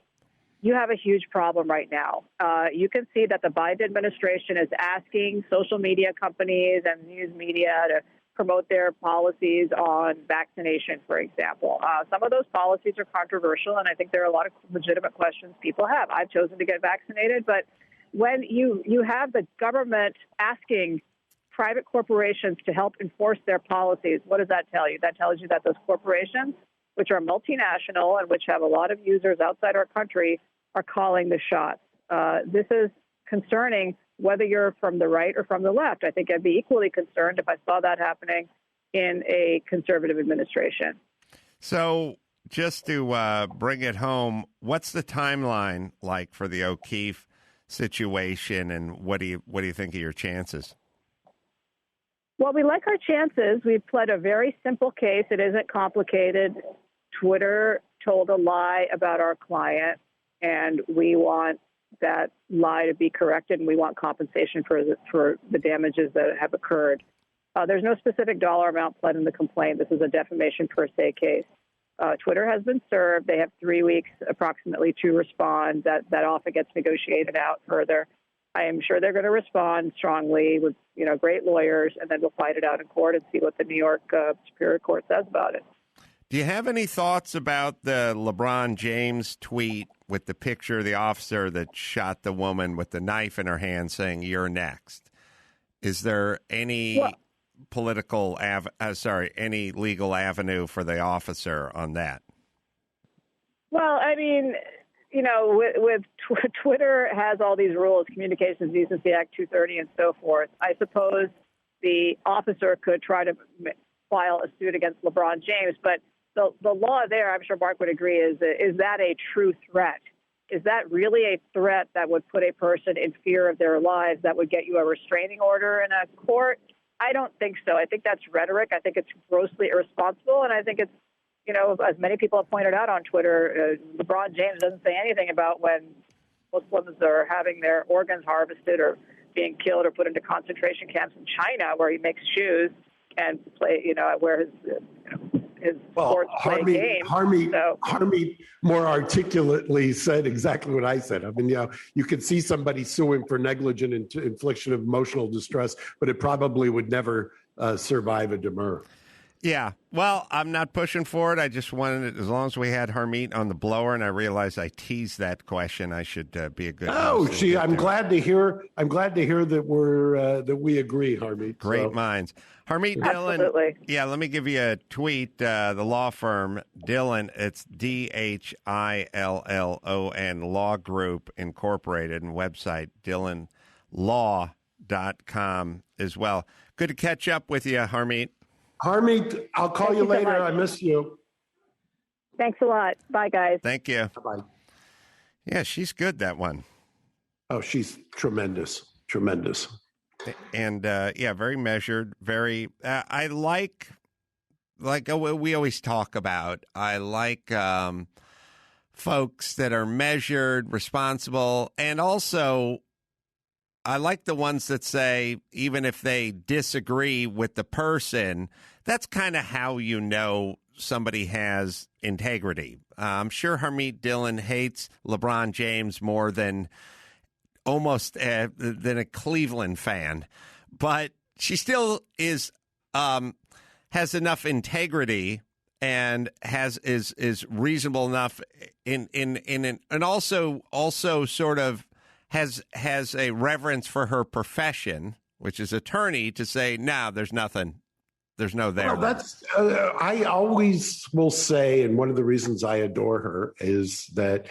you have a huge problem right now. You can see that the Biden administration is asking social media companies and news media to promote their policies on vaccination, for example. Some of those policies are controversial, and I think there are a lot of legitimate questions people have. I've chosen to get vaccinated, but when you have the government asking private corporations to help enforce their policies, what does that tell you? That tells you that those corporations, which are multinational and which have a lot of users outside our country, are calling the shots. This is concerning whether you're from the right or from the left. I think I'd be equally concerned if I saw that happening in a conservative administration. So just to bring it home, what's the timeline like for the O'Keefe situation, and what do you think of your chances? Well, we like our chances. We've pled a very simple case. It isn't complicated. Twitter told a lie about our client, and we want that lie to be corrected, and we want compensation for the damages that have occurred. There's no specific dollar amount pled in the complaint. This is a defamation per se case. Twitter has been served. They have 3 weeks approximately to respond. That often gets negotiated out further. I am sure they're going to respond strongly with great lawyers, and then we'll fight it out in court and see what the New York Superior Court says about it. Do you have any thoughts about the LeBron James tweet with the picture of the officer that shot the woman with the knife in her hand saying, "You're next"? Is there any any legal avenue for the officer on that? Well, I mean, with Twitter has all these rules, Communications Decency Act 230 and so forth. I suppose the officer could try to file a suit against LeBron James, but the law there, I'm sure Mark would agree, is that a true threat? Is that really a threat that would put a person in fear of their lives, that would get you a restraining order in a court? I don't think so. I think that's rhetoric. I think it's grossly irresponsible, and I think it's, as many people have pointed out on Twitter, LeBron James doesn't say anything about when Muslims are having their organs harvested or being killed or put into concentration camps in China, where he makes shoes and where his sports play games. Harmeet more articulately said exactly what I said. I mean, you could see somebody sue him for negligent infliction of emotional distress, but it probably would never survive a demur. Yeah. Well, I'm not pushing for it. I just wanted it, as long as we had Harmeet on the blower, and I realized I teased that question, I should be a good host. I'm glad to hear that we agree, Harmeet. Great minds. Harmeet Dhillon. Absolutely. Yeah, let me give you a tweet. The law firm Dhillon, it's DHILLON Law Group Incorporated, and website DhillonLaw.com as well. Good to catch up with you, Harmeet. Harmeet, I'll call you later. I miss you. Thanks a lot. Bye, guys. Thank you. Bye. Yeah, she's good, that one. Oh, she's tremendous. Tremendous. And, very measured, very, I like we always talk about, I like folks that are measured, responsible, and also I like the ones that say, even if they disagree with the person, that's kind of how you know somebody has integrity. I'm sure Harmeet Dhillon hates LeBron James more than than a Cleveland fan, but she still is has enough integrity and is reasonable enough and also sort of has a reverence for her profession, which is attorney, to say, no, there's nothing. There's no there. Well, that's I always will say, and one of the reasons I adore her is that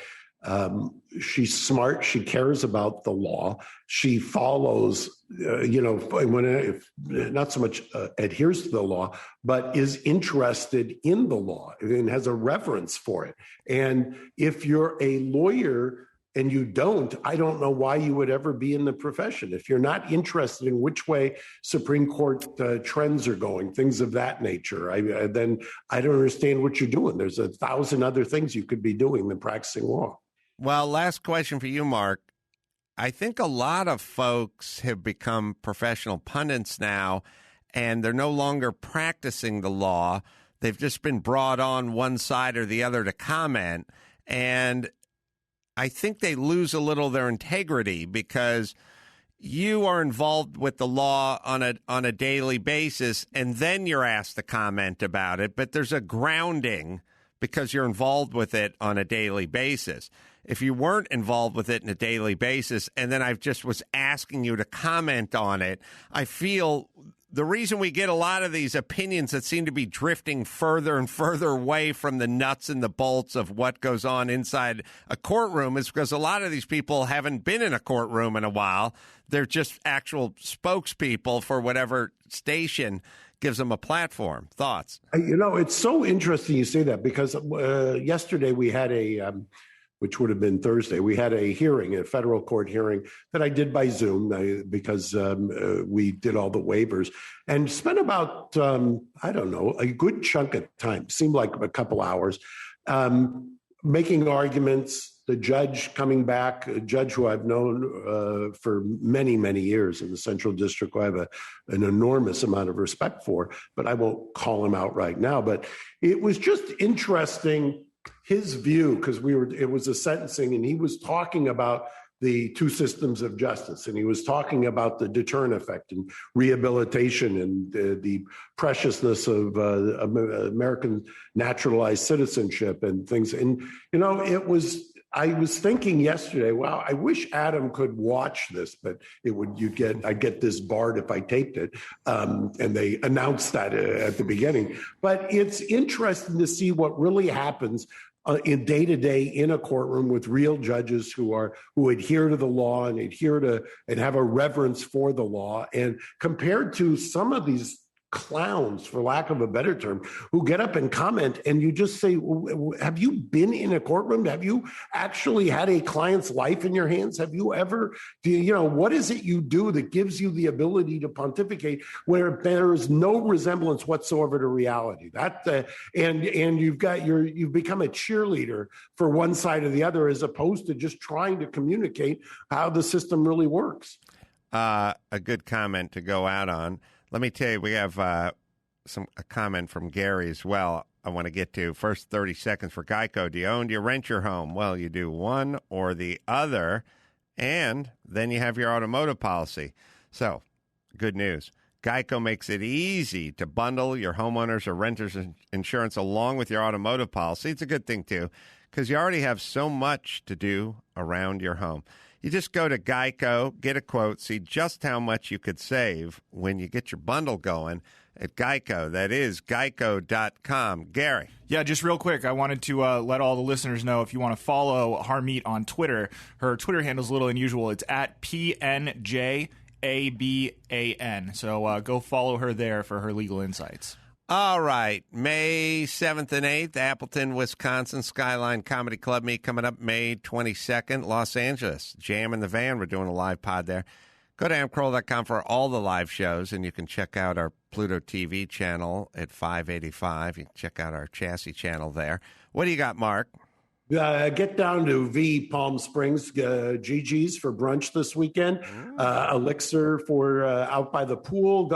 she's smart. She cares about the law. She follows, if not so much adheres to the law, but is interested in the law and has a reverence for it. And if you're a lawyer and you don't, I don't know why you would ever be in the profession. If you're not interested in which way Supreme Court trends are going, things of that nature, then I don't understand what you're doing. There's 1,000 other things you could be doing than practicing law. Well, last question for you, Mark. I think a lot of folks have become professional pundits now, and they're no longer practicing the law. They've just been brought on one side or the other to comment, and I think they lose a little of their integrity because you are involved with the law on a daily basis, and then you're asked to comment about it, but there's a grounding because you're involved with it on a daily basis. If you weren't involved with it on a daily basis, and then I just was asking you to comment on it, I feel the reason we get a lot of these opinions that seem to be drifting further and further away from the nuts and the bolts of what goes on inside a courtroom is because a lot of these people haven't been in a courtroom in a while. They're just actual spokespeople for whatever station gives them a platform. Thoughts? It's so interesting you say that because yesterday we had which would have been Thursday, we had a hearing, a federal court hearing that I did by Zoom because we did all the waivers and spent about, a good chunk of time, seemed like a couple hours, making arguments. The judge coming back, a judge who I've known for many, many years in the Central District, who I have an enormous amount of respect for, but I won't call him out right now. But it was just interesting, his view, because it was a sentencing, and he was talking about the two systems of justice, and he was talking about the deterrent effect and rehabilitation and the preciousness of American naturalized citizenship and things. And I was thinking yesterday, wow, I wish Adam could watch this, but I'd get this barred if I taped it. And they announced that at the beginning. But it's interesting to see what really happens in day-to-day in a courtroom with real judges who adhere to the law and and have a reverence for the law. And compared to some of these clowns, for lack of a better term, who get up and comment, and you just say, have you been in a courtroom? Have you actually had a client's life in your hands? Have you ever, what is it you do that gives you the ability to pontificate where there is no resemblance whatsoever to reality? And you've become a cheerleader for one side or the other, as opposed to just trying to communicate how the system really works. A good comment to go out on. Let me tell you, we have a comment from Gary as well I want to get to. First 30 seconds for Geico. Do you own, do you rent your home? Well, you do one or the other, and then you have your automotive policy. So, good news. Geico makes it easy to bundle your homeowners or renters insurance along with your automotive policy. It's a good thing, too, because you already have so much to do around your home. You just go to Geico, get a quote, see just how much you could save when you get your bundle going at Geico. That is geico.com. Gary. Yeah, just real quick, I wanted to let all the listeners know, if you want to follow Harmeet on Twitter, her Twitter handle is a little unusual. It's at PNJABAN. So go follow her there for her legal insights. All right, May 7th and 8th, Appleton, Wisconsin, Skyline Comedy Club meet coming up May 22nd, Los Angeles, Jam in the Van. We're doing a live pod there. Go to amcroll.com for all the live shows, and you can check out our Pluto TV channel at 585. You can check out our Chassis channel there. What do you got, Mark? Get down to Palm Springs, Gigi's for brunch this weekend, Elixir for out by the pool,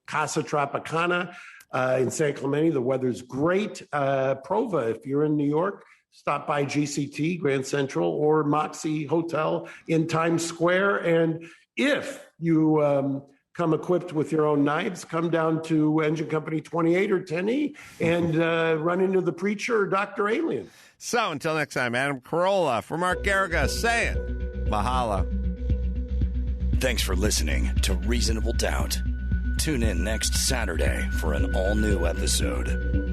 Casa Tropicana. In San Clemente, the weather's great. Prova, if you're in New York, stop by GCT, Grand Central, or Moxie Hotel in Times Square. And if you come equipped with your own knives, come down to Engine Company 28 or 10E and run into the Preacher or Dr. Alien. So until next time, Adam Carolla for Mark Garriga saying mahalo. Thanks for listening to Reasonable Doubt. Tune in next Saturday for an all-new episode.